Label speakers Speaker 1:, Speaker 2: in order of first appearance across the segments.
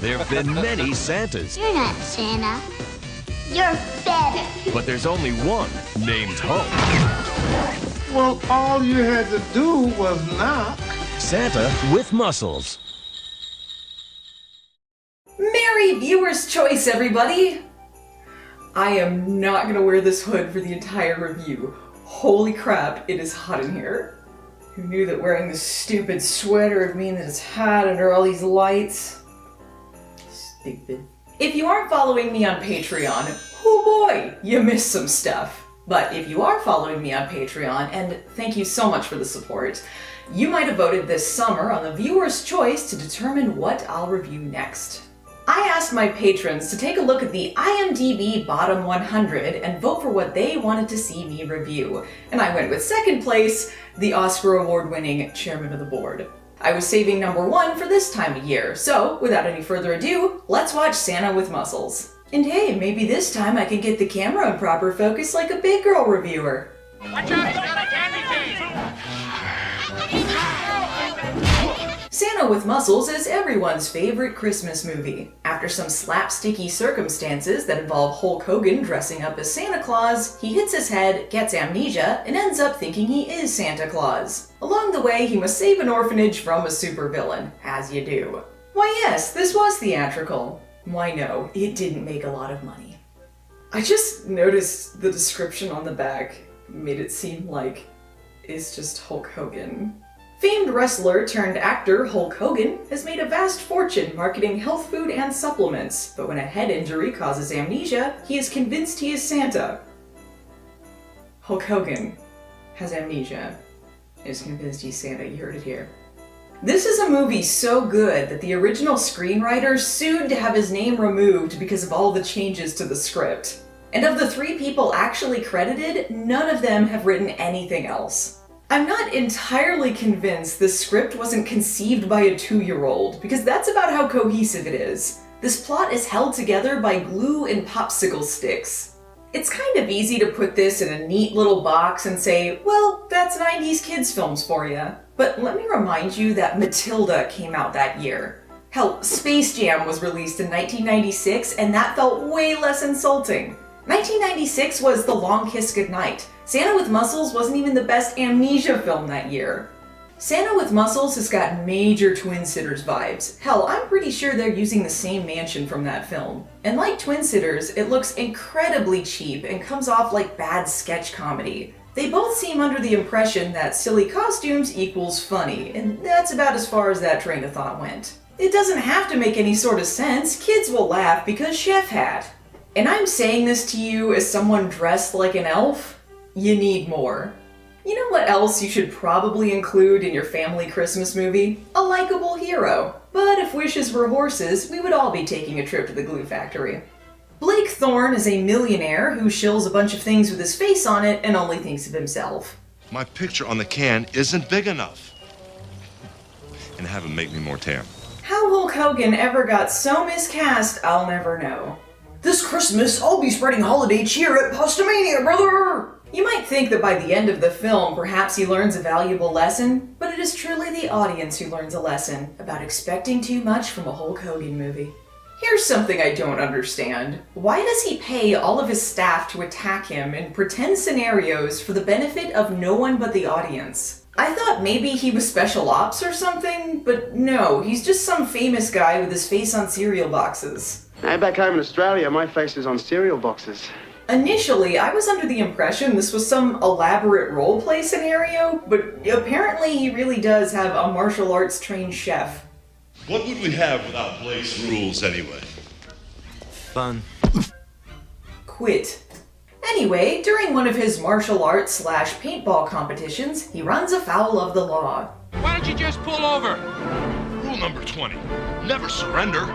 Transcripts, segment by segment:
Speaker 1: There have been many Santas,
Speaker 2: You're not Santa. You're better.
Speaker 1: but there's only one named Hulk.
Speaker 3: Well, all you had to do was knock.
Speaker 1: Santa with muscles.
Speaker 4: Merry viewer's choice, everybody! I am not gonna wear this hood for the entire review. Holy crap, it is hot in here. Who knew that wearing this stupid sweater would mean that it's hot under all these lights? Stupid. If you aren't following me on Patreon, oh boy, you missed some stuff. But if you are following me on Patreon, and thank you so much for the support, you might have voted this summer on the viewer's choice to determine what I'll review next. I asked my patrons to take a look at the IMDb Bottom 100 and vote for what they wanted to see me review, and I went with second place, the Oscar award-winning Chairman of the Board. I was saving number 1 for this time of year, so without any further ado, let's watch Santa with Muscles. And hey, maybe this time I can get the camera in proper focus like a big girl reviewer.
Speaker 5: Watch out, he's got a candy cane!
Speaker 4: Santa with Muscles is everyone's favorite Christmas movie. After some slapsticky circumstances that involve Hulk Hogan dressing up as Santa Claus, he hits his head, gets amnesia, and ends up thinking he is Santa Claus. Along the way, he must save an orphanage from a supervillain, as you do. Why yes, this was theatrical. Why no, it didn't make a lot of money. I just noticed the description on the back made it seem like it's just Hulk Hogan. Famed wrestler turned actor Hulk Hogan has made a vast fortune marketing health food and supplements, but when a head injury causes amnesia, he is convinced he is Santa. Hulk Hogan has amnesia and is convinced he's Santa. You heard it here. This is a movie so good that the original screenwriter sued to have his name removed because of all the changes to the script. And of the 3 people actually credited, none of them have written anything else. I'm not entirely convinced this script wasn't conceived by a 2-year-old, because that's about how cohesive it is. This plot is held together by glue and popsicle sticks. It's kind of easy to put this in a neat little box and say, well, that's 90s kids films for you. But let me remind you that Matilda came out that year. Hell, Space Jam was released in 1996, and that felt way less insulting. 1996 was The Long Kiss Goodnight. Santa with Muscles wasn't even the best amnesia film that year. Santa with Muscles has got major Twin Sitters vibes. Hell, I'm pretty sure they're using the same mansion from that film. And like Twin Sitters, it looks incredibly cheap and comes off like bad sketch comedy. They both seem under the impression that silly costumes equals funny, and that's about as far as that train of thought went. It doesn't have to make any sort of sense, kids will laugh because chef hat. And I'm saying this to you as someone dressed like an elf. You need more. You know what else you should probably include in your family Christmas movie? A likable hero. But if wishes were horses, we would all be taking a trip to the glue factory. Blake Thorne is a millionaire who shills a bunch of things with his face on it and only thinks of himself.
Speaker 6: My picture on the can isn't big enough. And have him make me more tan.
Speaker 4: How Hulk Hogan ever got so miscast, I'll never know. This Christmas, I'll be spreading holiday cheer at Pastamania, brother! You might think that by the end of the film, perhaps he learns a valuable lesson, but it is truly the audience who learns a lesson about expecting too much from a Hulk Hogan movie. Here's something I don't understand. Why does he pay all of his staff to attack him in pretend scenarios for the benefit of no one but the audience? I thought maybe he was special ops or something, but no, he's just some famous guy with his face on cereal boxes.
Speaker 7: Hey, back home in Australia, my face is on cereal boxes.
Speaker 4: Initially, I was under the impression this was some elaborate roleplay scenario, but apparently he really does have a martial arts trained chef.
Speaker 6: What would we have without Blake's rules anyway?
Speaker 1: Fun.
Speaker 4: Quit. Anyway, during one of his martial arts / paintball competitions, he runs afoul of the law.
Speaker 5: Why don't you just pull over?
Speaker 6: Rule number 20. Never surrender.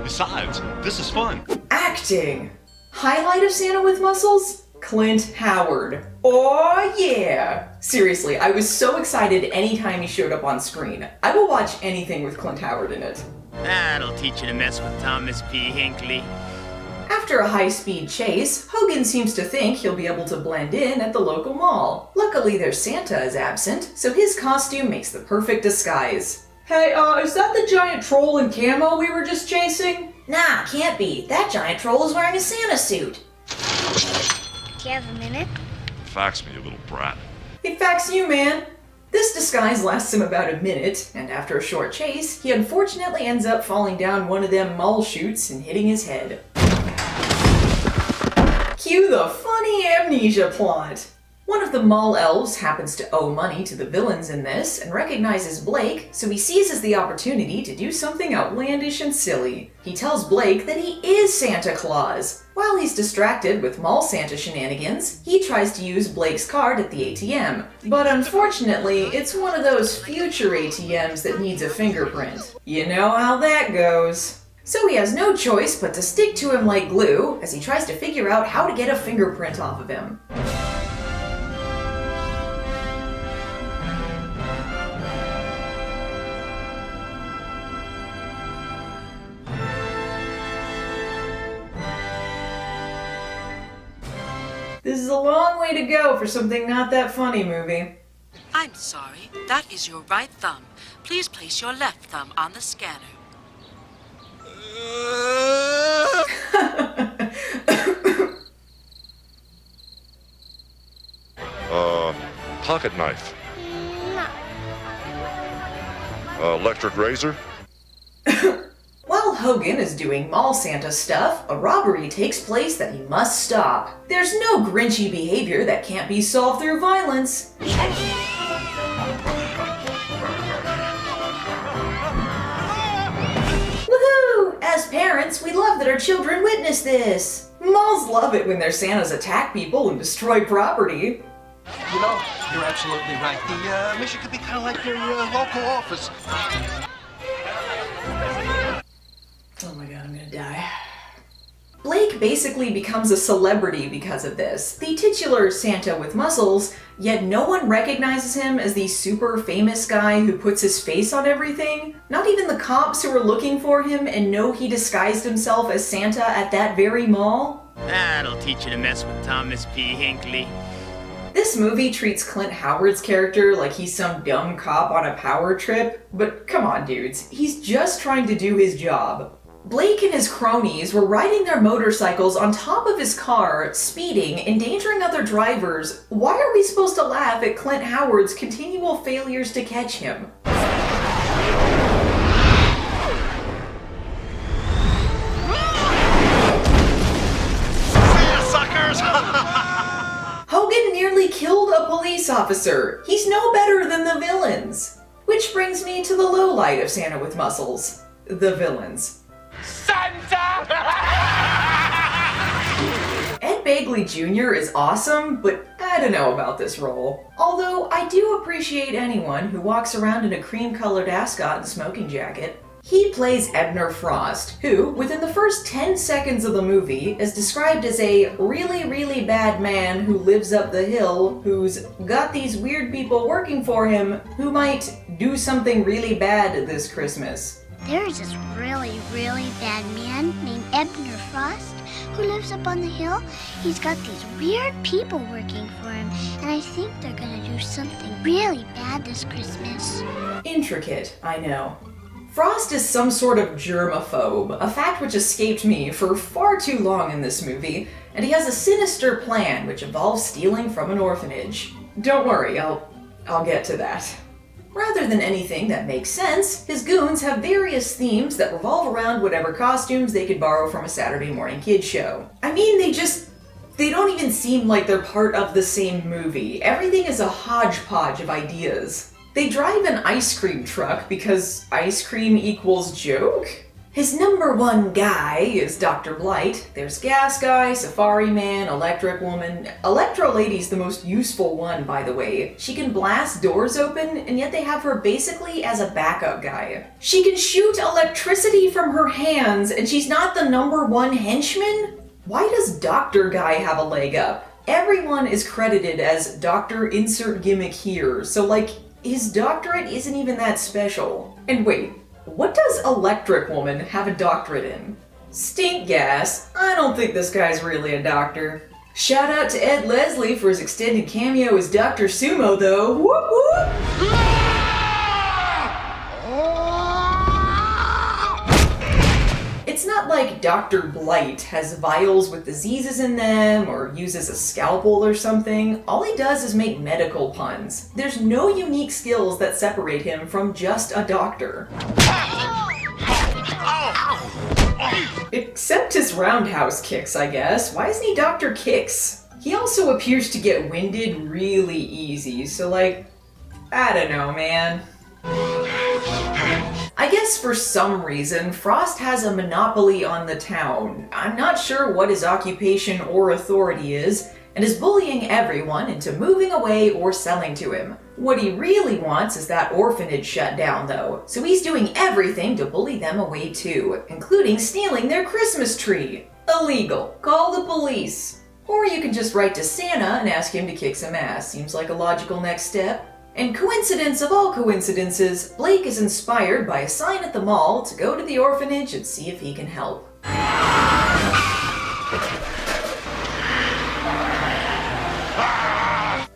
Speaker 6: Besides, this is fun.
Speaker 4: Acting. Highlight of Santa with Muscles? Clint Howard. Oh yeah! Seriously, I was so excited anytime he showed up on screen. I will watch anything with Clint Howard in it.
Speaker 8: That'll teach you to mess with Thomas P. Hinckley.
Speaker 4: After a high-speed chase, Hogan seems to think he'll be able to blend in at the local mall. Luckily, their Santa is absent, so his costume makes the perfect disguise. Hey, is that the giant troll in camo we were just chasing? Nah, can't be. That giant troll is wearing a Santa suit.
Speaker 2: Do you have a minute?
Speaker 6: Fax me, you little brat.
Speaker 4: He faxed you, man. This disguise lasts him about a minute, and after a short chase, he unfortunately ends up falling down one of them mall chutes and hitting his head. Cue the funny amnesia plot. One of the mall elves happens to owe money to the villains in this and recognizes Blake, so he seizes the opportunity to do something outlandish and silly. He tells Blake that he is Santa Claus. While he's distracted with mall Santa shenanigans, he tries to use Blake's card at the ATM. But unfortunately, it's one of those future ATMs that needs a fingerprint. You know how that goes. So he has no choice but to stick to him like glue as he tries to figure out how to get a fingerprint off of him. This is a long way to go for something not that funny movie.
Speaker 9: I'm sorry, that is your right thumb. Please place your left thumb on the scanner.
Speaker 6: Pocket knife. Electric razor.
Speaker 4: While Hogan is doing mall Santa stuff, a robbery takes place that he must stop. There's no Grinchy behavior that can't be solved through violence. Woohoo! As parents, we love that our children witness this. Malls love it when their Santas attack people and destroy property.
Speaker 10: You know, you're absolutely right. The mission could be kind of like your local office.
Speaker 4: Oh my god, I'm gonna die. Blake basically becomes a celebrity because of this, the titular Santa with muscles, yet no one recognizes him as the super famous guy who puts his face on everything. Not even the cops who are looking for him and know he disguised himself as Santa at that very mall.
Speaker 8: That'll teach you to mess with Thomas P. Hinckley.
Speaker 4: This movie treats Clint Howard's character like he's some dumb cop on a power trip, but come on dudes, he's just trying to do his job. Blake and his cronies were riding their motorcycles on top of his car, speeding, endangering other drivers. Why are we supposed to laugh at Clint Howard's continual failures to catch him?
Speaker 6: Suckers!
Speaker 4: Hogan nearly killed a police officer. He's no better than the villains. Which brings me to the lowlight of Santa with Muscles. The villains.
Speaker 5: Santa!
Speaker 4: Ed Begley Jr. is awesome, but I don't know about this role. Although I do appreciate anyone who walks around in a cream-colored ascot and smoking jacket. He plays Ebner Frost, who, within the first 10 seconds of the movie, is described as a really, really bad man who lives up the hill, who's got these weird people working for him who might do something really bad this Christmas.
Speaker 2: There's this really, really bad man named Ebner Frost who lives up on the hill. He's got these weird people working for him, and I think they're gonna do something really bad this Christmas.
Speaker 4: Intricate, I know. Frost is some sort of germaphobe, a fact which escaped me for far too long in this movie, and he has a sinister plan which involves stealing from an orphanage. Don't worry, I'll get to that. Rather than anything that makes sense, his goons have various themes that revolve around whatever costumes they could borrow from a Saturday morning kids show. I mean, they don't even seem like they're part of the same movie. Everything is a hodgepodge of ideas. They drive an ice cream truck because ice cream equals joke? His number one guy is Dr. Blight. There's Gas Guy, Safari Man, Electric Woman. Electro Lady's the most useful one, by the way. She can blast doors open, and yet they have her basically as a backup guy. She can shoot electricity from her hands, and she's not the number one henchman? Why does Dr. Guy have a leg up? Everyone is credited as Dr. Insert Gimmick here, so like, his doctorate isn't even that special. And wait, what does Electric Woman have a doctorate in? Stink gas. I don't think this guy's really a doctor. Shout out to Ed Leslie for his extended cameo as Dr. Sumo though. Whoop whoop! like Dr. Blight has vials with diseases in them or uses a scalpel or something. All he does is make medical puns. There's no unique skills that separate him from just a doctor. Except his roundhouse kicks, I guess. Why isn't he Dr. Kicks? He also appears to get winded really easy, so like, I don't know, man. I guess for some reason, Frost has a monopoly on the town. I'm not sure what his occupation or authority is, and is bullying everyone into moving away or selling to him. What he really wants is that orphanage shut down, though, so he's doing everything to bully them away too, including stealing their Christmas tree. Illegal. Call the police. Or you can just write to Santa and ask him to kick some ass. Seems like a logical next step. And coincidence of all coincidences, Blake is inspired by a sign at the mall to go to the orphanage and see if he can help.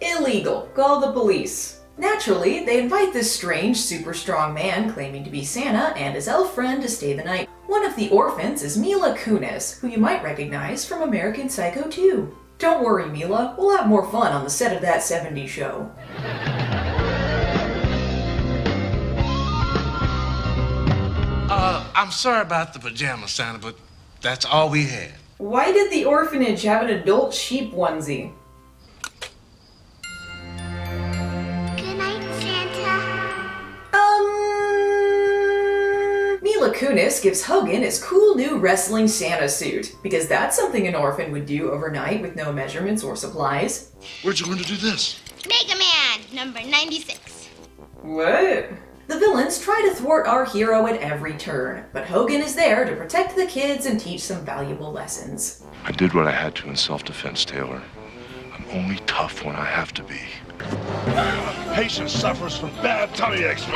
Speaker 4: Illegal. Call the police. Naturally, they invite this strange, super strong man claiming to be Santa and his elf friend to stay the night. One of the orphans is Mila Kunis, who you might recognize from American Psycho 2. Don't worry, Mila, we'll have more fun on the set of that 70s show.
Speaker 10: I'm sorry about the pajama, Santa, but that's all we had.
Speaker 4: Why did the orphanage have an adult sheep onesie?
Speaker 2: Good night, Santa.
Speaker 4: Mila Kunis gives Hogan his cool new wrestling Santa suit, because that's something an orphan would do overnight with no measurements or supplies.
Speaker 6: Where'd you learn to do this?
Speaker 2: Mega Man, number 96.
Speaker 4: What? The villains try to thwart our hero at every turn, but Hogan is there to protect the kids and teach some valuable lessons.
Speaker 6: I did what I had to in self-defense, Taylor. I'm only tough when I have to be. Patient suffers from bad tummy aches.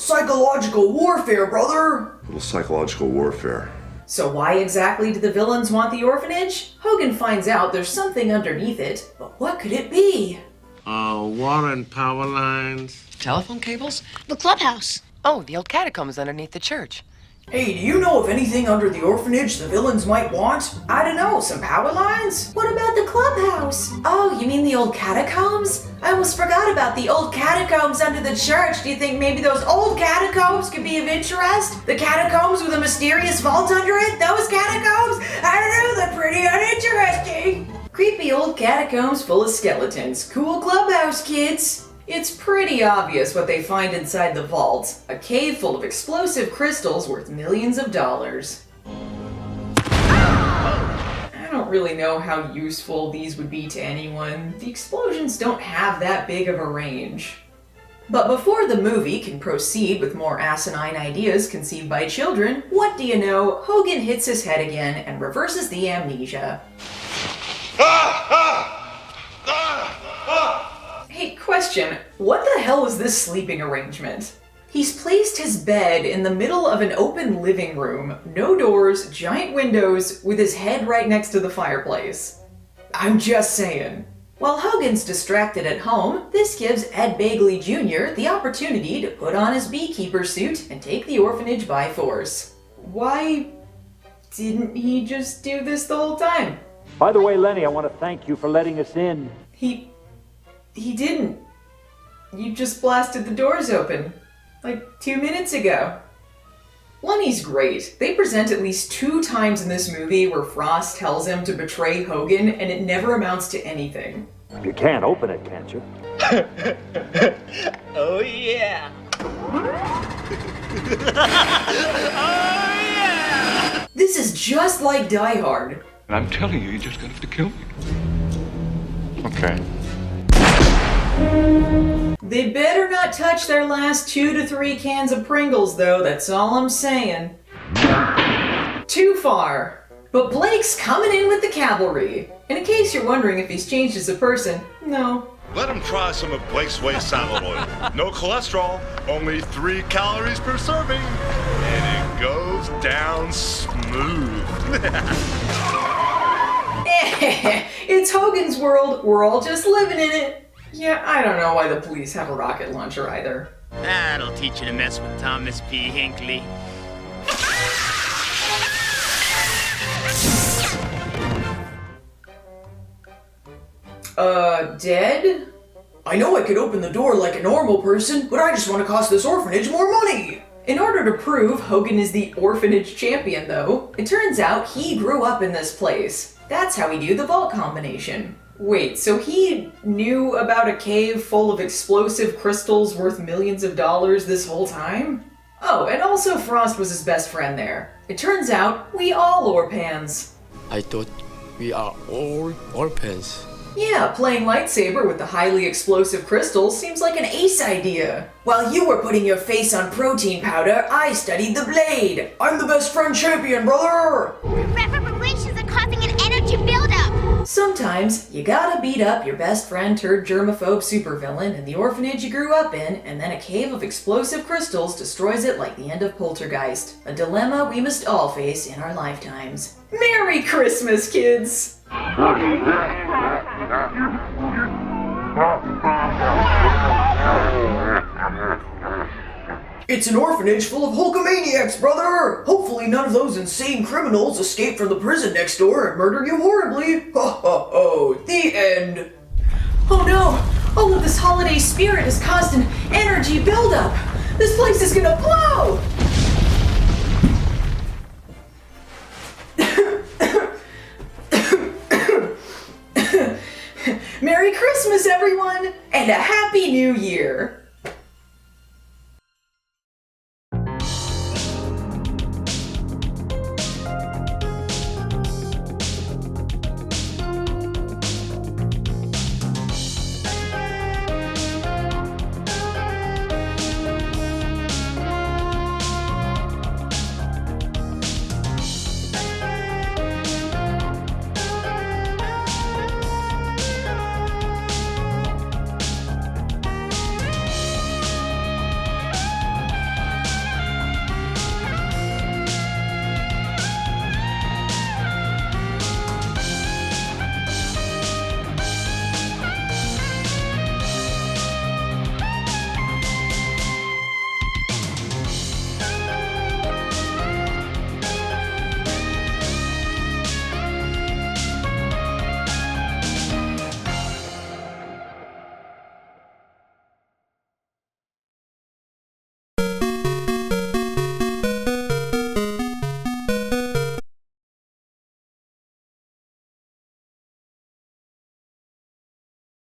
Speaker 4: Psychological warfare, brother!
Speaker 11: A little psychological warfare.
Speaker 4: So why exactly do the villains want the orphanage? Hogan finds out there's something underneath it, but what could it be?
Speaker 10: Water and power lines.
Speaker 12: Telephone cables?
Speaker 2: The clubhouse.
Speaker 12: Oh, the old catacombs underneath the church.
Speaker 4: Hey, do you know of anything under the orphanage the villains might want? I don't know, some power lines? What about the clubhouse? Oh, you mean the old catacombs? I almost forgot about the old catacombs under the church. Do you think maybe those old catacombs could be of interest? The catacombs with a mysterious vault under it? Those catacombs? I don't know, they're pretty uninteresting. Creepy old catacombs full of skeletons. Cool clubhouse, kids. It's pretty obvious what they find inside the vault. A cave full of explosive crystals worth millions of dollars. I don't really know how useful these would be to anyone. The explosions don't have that big of a range. But before the movie can proceed with more asinine ideas conceived by children, what do you know? Hogan hits his head again and reverses the amnesia. Hey, question. What the hell is this sleeping arrangement? He's placed his bed in the middle of an open living room, no doors, giant windows, with his head right next to the fireplace. I'm just saying. While Hogan's distracted at home, this gives Ed Begley Jr. the opportunity to put on his beekeeper suit and take the orphanage by force. Why didn't he just do this the whole time?
Speaker 13: By the way, Lenny, I want to thank you for letting us in.
Speaker 4: He didn't. You just blasted the doors open. Like 2 minutes ago. Lenny's great. They present at least 2 times in this movie where Frost tells him to betray Hogan, and it never amounts to anything.
Speaker 13: You can't open it, can't you?
Speaker 8: Oh, yeah.
Speaker 4: Oh, yeah! This is just like Die Hard.
Speaker 6: I'm telling you, you're just gonna have to kill me. Okay.
Speaker 4: They better not touch their last 2 to 3 cans of Pringles, though, that's all I'm saying. Too far. But Blake's coming in with the cavalry. And in case you're wondering if he's changed as a person, no.
Speaker 6: Let him try some of Blake's Way salad oil. No cholesterol, only 3 calories per serving. And it goes down smooth.
Speaker 4: It's Hogan's world, we're all just living in it. Yeah, I don't know why the police have a rocket launcher either.
Speaker 8: That'll teach you to mess with Thomas P. Hinckley.
Speaker 4: Dead? I know I could open the door like a normal person, but I just want to cost this orphanage more money! In order to prove Hogan is the orphanage champion, though, it turns out he grew up in this place. That's how he knew the vault combination. Wait, so he knew about a cave full of explosive crystals worth millions of dollars this whole time? Oh, and also Frost was his best friend there. It turns out we all orpans.
Speaker 14: I thought we are all orphans.
Speaker 4: Yeah, playing lightsaber with the highly explosive crystals seems like an ace idea. While you were putting your face on protein powder, I studied the blade. I'm the best friend champion, brother!
Speaker 2: Reverberations are causing an energy buildup.
Speaker 4: Sometimes you gotta beat up your best friend turned germaphobe supervillain in the orphanage you grew up in, and then a cave of explosive crystals destroys it like the end of Poltergeist. A dilemma we must all face in our lifetimes. Merry Christmas, kids! It's an orphanage full of Hulkamaniacs, brother! Hopefully none of those insane criminals escape from the prison next door and murder you horribly. Ho ho ho, the end. Oh no! All of this holiday spirit has caused an energy buildup! This place is gonna blow! Merry Christmas, everyone! And a Happy New Year!